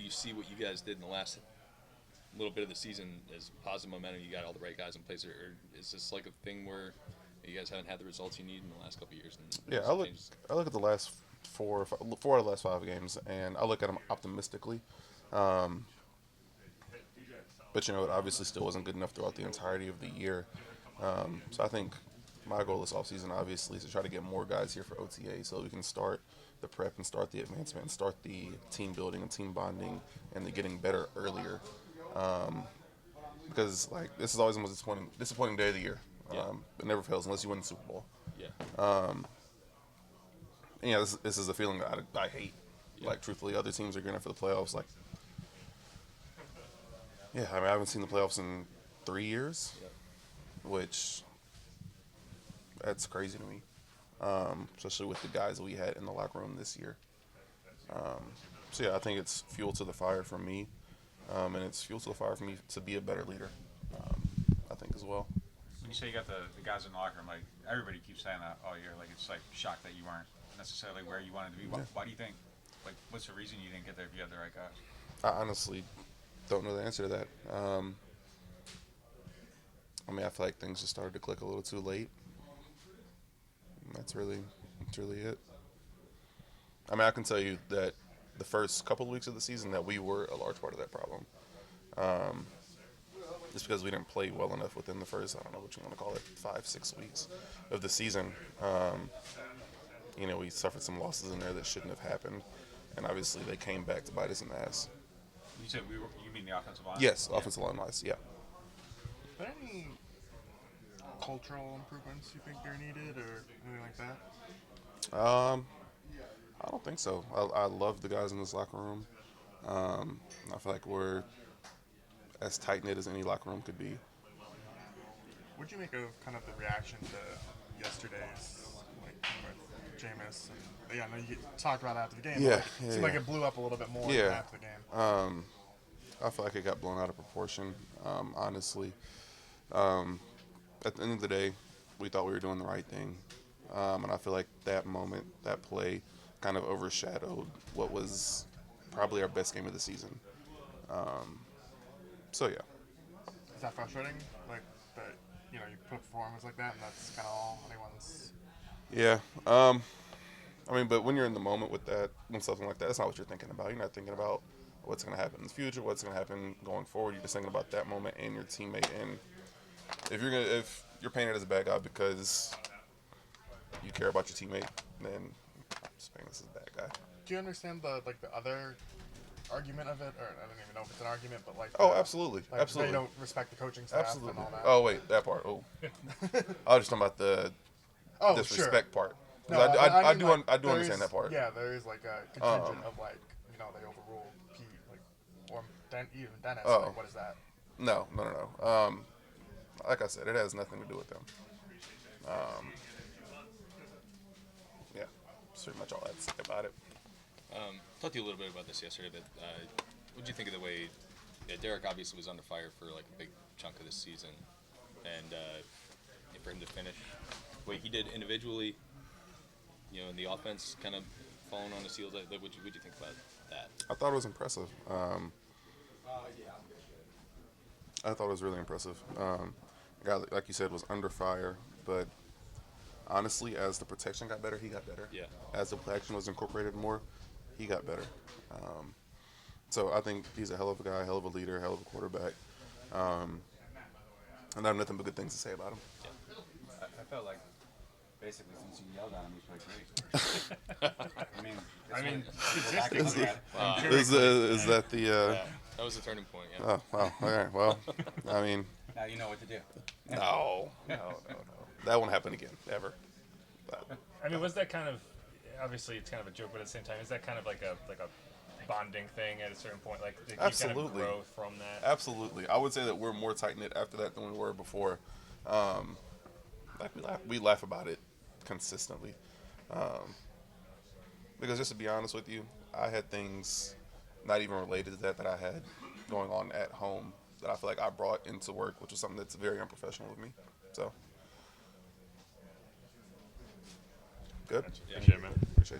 you see what you guys did in the last little bit of the season as positive momentum? You got all the right guys in place, or is this like a thing where you guys haven't had the results you need in the last couple of years? And Yeah, I look at the last four out of the last 5 games, and I look at them optimistically. Um, but it obviously still wasn't good enough throughout the entirety of the year. So I think my goal this offseason, obviously, is to try to get more guys here for OTA so we can start the prep and start the advancement and start the team building and team bonding and the getting better earlier. Because this is always the most disappointing day of the year. It never fails unless you win the Super Bowl. Yeah. And this is a feeling that I hate. Yeah. Truthfully, other teams are going for the playoffs. I haven't seen the playoffs in 3 years, which that's crazy to me, especially with the guys that we had in the locker room this year. I think it's fuel to the fire for me, and it's fuel to the fire for me to be a better leader, I think, as well. When you say you got the guys in the locker room, everybody keeps saying that all year. It's shocked that you weren't necessarily where you wanted to be. Why do you think? What's the reason you didn't get there if you had the right guys? I honestly don't know the answer to that. I feel like things just started to click a little too late. That's really it. I can tell you that the first couple of weeks of the season that we were a large part of that problem. Just because we didn't play well enough within the first, I don't know what you want to call it, 5-6 weeks of the season. We suffered some losses in there that shouldn't have happened, and obviously they came back to bite us in the ass. You said you mean the offensive line? Yes, offensive line wise, yeah. Are there any cultural improvements you think are needed or anything like that? I don't think so. I love the guys in this locker room. I feel like we're as tight-knit as any locker room could be. What'd you make of kind of the reaction to yesterday's, with Jameis? And, I know you talked about it after the game. Yeah. It seemed like it blew up a little bit more after the game. I feel like it got blown out of proportion, honestly. At the end of the day, we thought we were doing the right thing. And I feel like that moment, that play, kind of overshadowed what was probably our best game of the season. Is that frustrating? That you put performance like that, and that's kind of all anyone's. Yeah. But when you're in the moment with that, when something like that, that's not what you're thinking about. You're not thinking about what's going to happen in the future, what's going to happen going forward. You're just thinking about that moment and your teammate. And if you're painted as a bad guy because you care about your teammate, then I'm just painted as a bad guy. Do you understand the other argument of it, or I don't even know if it's an argument, but absolutely, absolutely. They don't respect the coaching staff absolutely. And all that. Oh wait, that part. Oh, I was just talking about the disrespect part. No, I do understand that part. Yeah, there is a contingent of they overrule Pete, or even Dennis. Oh. What is that? No. Like I said, it has nothing to do with them. That's pretty much all I have to say about it. Talked to you a little bit about this yesterday, but what did you think of the way Derek obviously was under fire for a big chunk of this season, and for him to finish the way he did individually, in the offense kind of falling on his heels, what do you think about that? I thought it was impressive. I thought it was really impressive. The guy, like you said, was under fire, but honestly, as the protection got better, he got better. Yeah. As the protection was incorporated more, he got better. So I think he's a hell of a guy, hell of a leader, hell of a quarterback. And I have nothing but good things to say about him. Yeah. I felt like basically since you yelled at him, he's played great. Is that the? That was the turning point. Yeah. Oh, wow. Okay. Well, now you know what to do. No. That won't happen again, ever. But. Was that kind of, obviously it's kind of a joke, but at the same time, is that kind of like a bonding thing at a certain point? Did Absolutely. You kind of grow from that? Absolutely. I would say that we're more tight-knit after that than we were before. We laugh about it consistently. Because just to be honest with you, I had things not even related to that I had going on at home that I feel like I brought into work, which was something that's very unprofessional of me. So, good. Yeah, man.